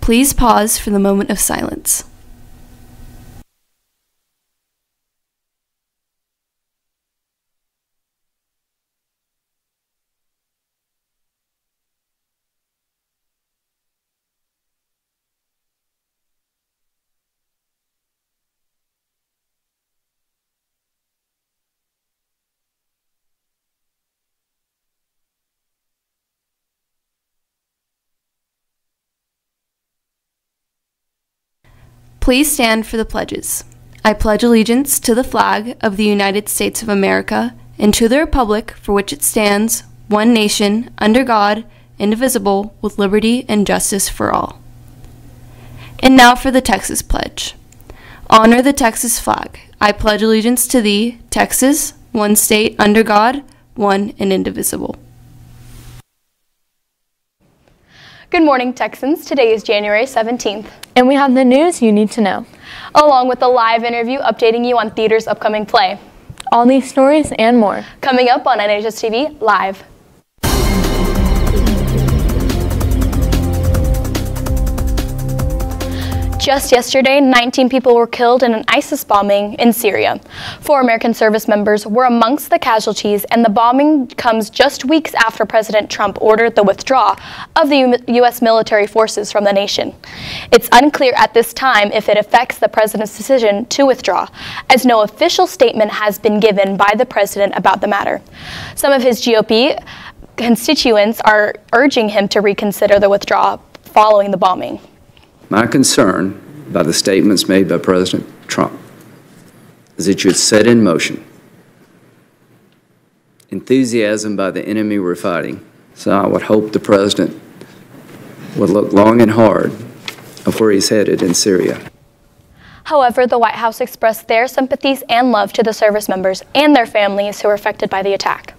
Please pause for the moment of silence. Please stand for the pledges. I pledge allegiance to the flag of the United States of America and to the republic for which it stands, one nation, under God, indivisible, with liberty and justice for all. And now for the Texas Pledge. Honor the Texas flag. I pledge allegiance to thee, Texas, one state, under God, one and indivisible. Good morning, Texans. Today is January 17th. And we have the news you need to know, along with a live interview updating you on theater's upcoming play. All these stories and more coming up on NHSTV Live. Just yesterday, 19 people were killed in an ISIS bombing in Syria. 4 American service members were amongst the casualties, and the bombing comes just weeks after President Trump ordered the withdrawal of the U.S. military forces from the nation. It's unclear at this time if it affects the president's decision to withdraw, as no official statement has been given by the president about the matter. Some of his GOP constituents are urging him to reconsider the withdrawal following the bombing. My concern by the statements made by President Trump is that you would set in motion enthusiasm by the enemy we're fighting. So I would hope the President would look long and hard of where he's headed in Syria. However, the White House expressed their sympathies and love to the service members and their families who were affected by the attack.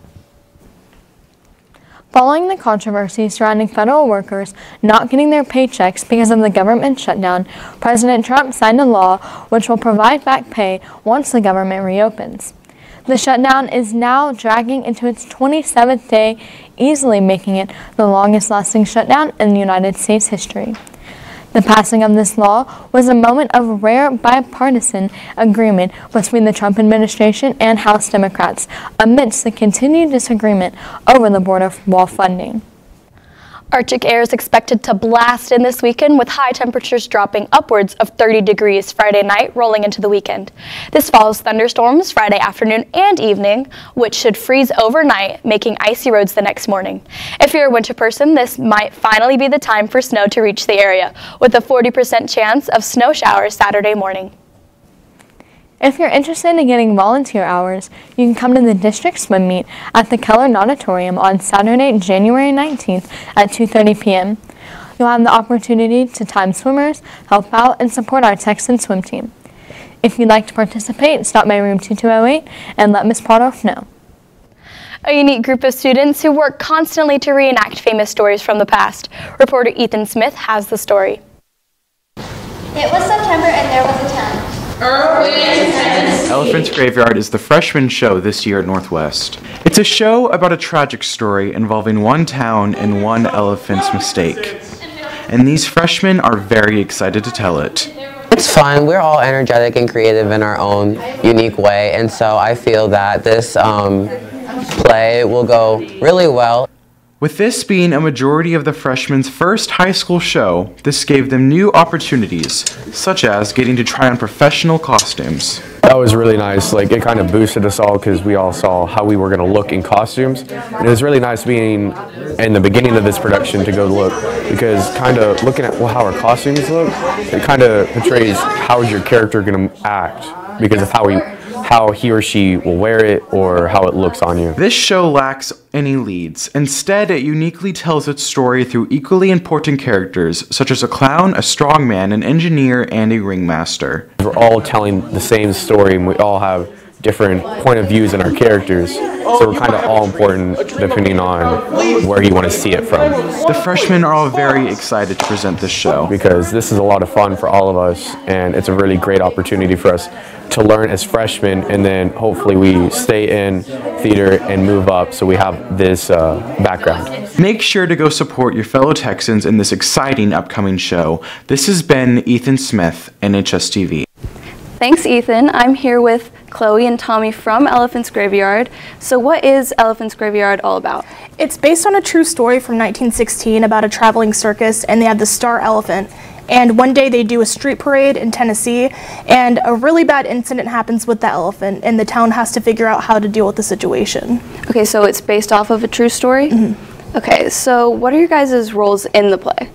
Following the controversy surrounding federal workers not getting their paychecks because of the government shutdown, President Trump signed a law which will provide back pay once the government reopens. The shutdown is now dragging into its 27th day, easily making it the longest-lasting shutdown in the United States history. The passing of this law was a moment of rare bipartisan agreement between the Trump administration and House Democrats amidst the continued disagreement over the border wall funding. Arctic air is expected to blast in this weekend, with high temperatures dropping upwards of 30 degrees Friday night rolling into the weekend. This follows thunderstorms Friday afternoon and evening, which should freeze overnight, making icy roads the next morning. If you're a winter person, this might finally be the time for snow to reach the area, with a 40% chance of snow showers Saturday morning. If you're interested in getting volunteer hours, you can come to the district swim meet at the Keller Auditorium on Saturday, January 19th at 2:30 p.m. You'll have the opportunity to time swimmers, help out, and support our Texan swim team. If you'd like to participate, stop by room 2208 and let Ms. Potoff know. A unique group of students who work constantly to reenact famous stories from the past. Reporter Ethan Smith has the story. It was September and there was a town. Elephant's Graveyard is the freshman show this year at Northwest. It's a show about a tragic story involving one town and one elephant's mistake. And these freshmen are very excited to tell it. It's fun. We're all energetic and creative in our own unique way, and so I feel that this play will go really well. With this being a majority of the freshmen's first high school show, this gave them new opportunities, such as getting to try on professional costumes. That was really nice. Like, it kind of boosted us all because we all saw how we were going to look in costumes. And it was really nice being in the beginning of this production to go look, because kind of looking at how our costumes look, it kind of portrays how is your character going to act because of how he or she will wear it or how it looks on you. This show lacks any leads. Instead, it uniquely tells its story through equally important characters, such as a clown, a strongman, an engineer, and a ringmaster. We're all telling the same story, and we all have different point of views in our characters. So we're kind of all important depending on where you want to see it from. The freshmen are all very excited to present this show. Because this is a lot of fun for all of us, and it's a really great opportunity for us to learn as freshmen, and then hopefully we stay in theater and move up so we have this background. Make sure to go support your fellow Texans in this exciting upcoming show. This has been Ethan Smith, NHSTV. Thanks, Ethan. I'm here with Chloe and Tommy from Elephant's Graveyard. So what is Elephant's Graveyard all about? It's based on a true story from 1916 about a traveling circus, and they have the star elephant. And one day they do a street parade in Tennessee, and a really bad incident happens with the elephant, and the town has to figure out how to deal with the situation. Okay, so it's based off of a true story? Mm-hmm. Okay, so what are your guys' roles in the play?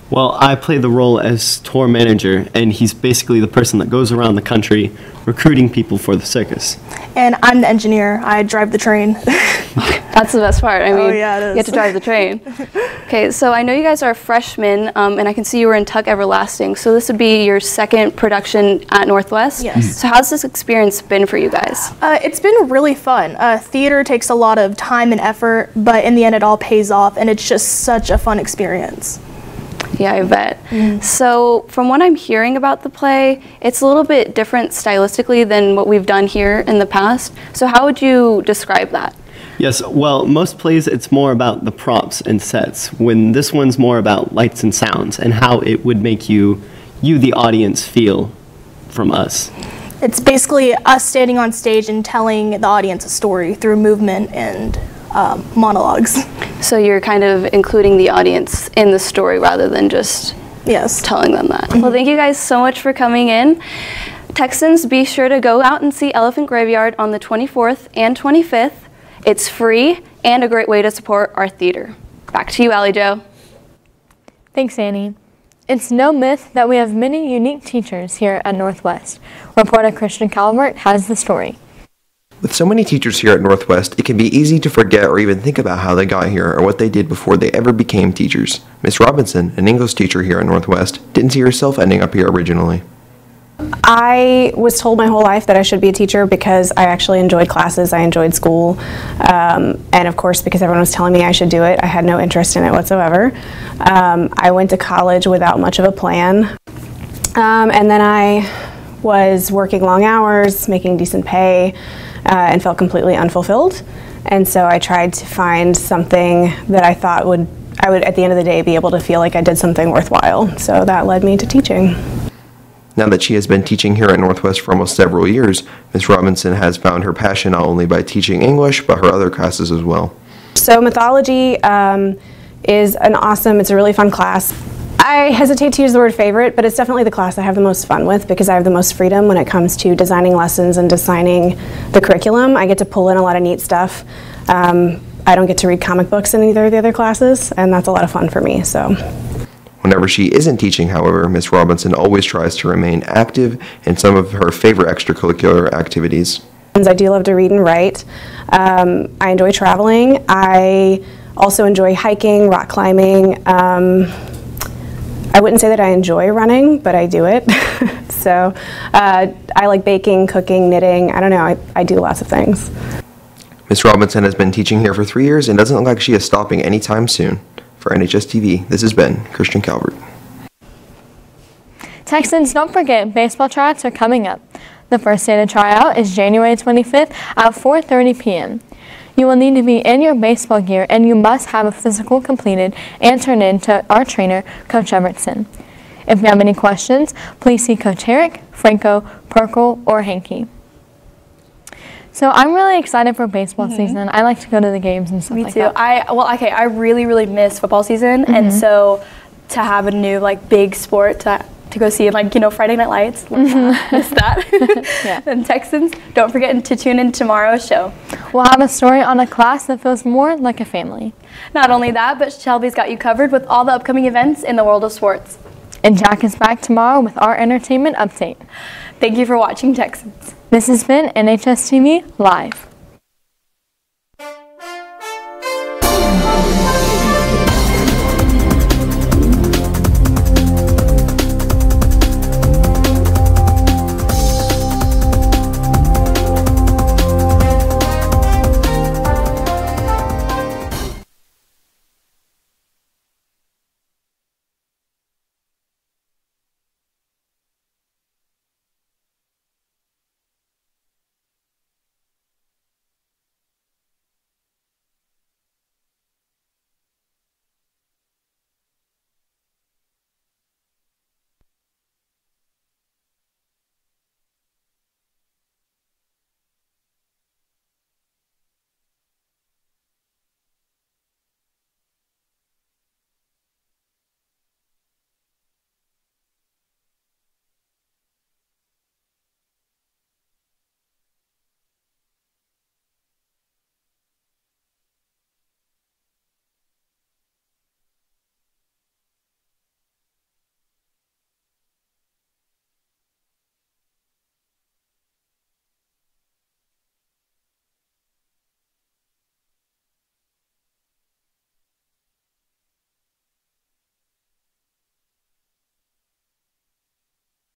Well, I play the role as tour manager, and he's basically the person that goes around the country recruiting people for the circus. And I'm the engineer. I drive the train. That's the best part. I mean, oh, yeah, it is. You get to drive the train. Okay, so I know you guys are freshmen, and I can see you were in Tuck Everlasting. So this would be your second production at Northwest? Yes. So how's this experience been for you guys? It's been really fun. Theater takes a lot of time and effort, but in the end it all pays off, and it's just such a fun experience. Yeah, I bet. So from what I'm hearing about the play, it's a little bit different stylistically than what we've done here in the past. So how would you describe that? Yes, well, most plays it's more about the props and sets, when this one's more about lights and sounds and how it would make you the audience, feel from us. It's basically us standing on stage and telling the audience a story through movement and monologues. So you're kind of including the audience in the story rather than just telling them that. Well, thank you guys so much for coming in. Texans, be sure to go out and see Elephant Graveyard on the 24th and 25th. It's free and a great way to support our theater. Back to you, Allie Jo. Thanks, Annie. It's no myth that we have many unique teachers here at Northwest. Reporter Christian Calvert has the story. With so many teachers here at Northwest, it can be easy to forget or even think about how they got here or what they did before they ever became teachers. Miss Robinson, an English teacher here at Northwest, didn't see herself ending up here originally. I was told my whole life that I should be a teacher because I actually enjoyed classes, I enjoyed school, and of course because everyone was telling me I should do it, I had no interest in it whatsoever. I went to college without much of a plan, and then I was working long hours, making decent pay, and felt completely unfulfilled. And so I tried to find something that I thought I would at the end of the day be able to feel like I did something worthwhile. So that led me to teaching. Now that she has been teaching here at Northwest for almost several years, Miss Robinson has found her passion not only by teaching English, but her other classes as well. So mythology is it's a really fun class. I hesitate to use the word favorite, but it's definitely the class I have the most fun with because I have the most freedom when it comes to designing lessons and designing the curriculum. I get to pull in a lot of neat stuff. I don't get to read comic books in either of the other classes, and that's a lot of fun for me. So. Whenever she isn't teaching, however, Miss Robinson always tries to remain active in some of her favorite extracurricular activities. I do love to read and write. I enjoy traveling. I also enjoy hiking, rock climbing. I wouldn't say that I enjoy running, but I do it. So I like baking, cooking, knitting. I don't know, I do lots of things. Miss Robinson has been teaching here for 3 years and doesn't look like she is stopping anytime soon. For NHSTV, this has been Christian Calvert. Texans, don't forget, baseball tryouts are coming up. The first day to try out is January 25th at 4:30 p.m. You will need to be in your baseball gear, and you must have a physical completed and turned in to our trainer, Coach Evertson. If you have any questions, please see Coach Herrick, Franco, Perkle, or Hankey. So I'm really excited for baseball season. I like to go to the games and stuff like that. Me too. I really miss football season, and so to have a new big sport to go see Friday Night Lights, miss that. Yeah. And Texans, don't forget to tune in tomorrow's show. We'll have a story on a class that feels more like a family. Not only that, but Shelby's got you covered with all the upcoming events in the world of sports. And Jack is back tomorrow with our entertainment update. Thank you for watching, Texans. This has been NHSTV Live.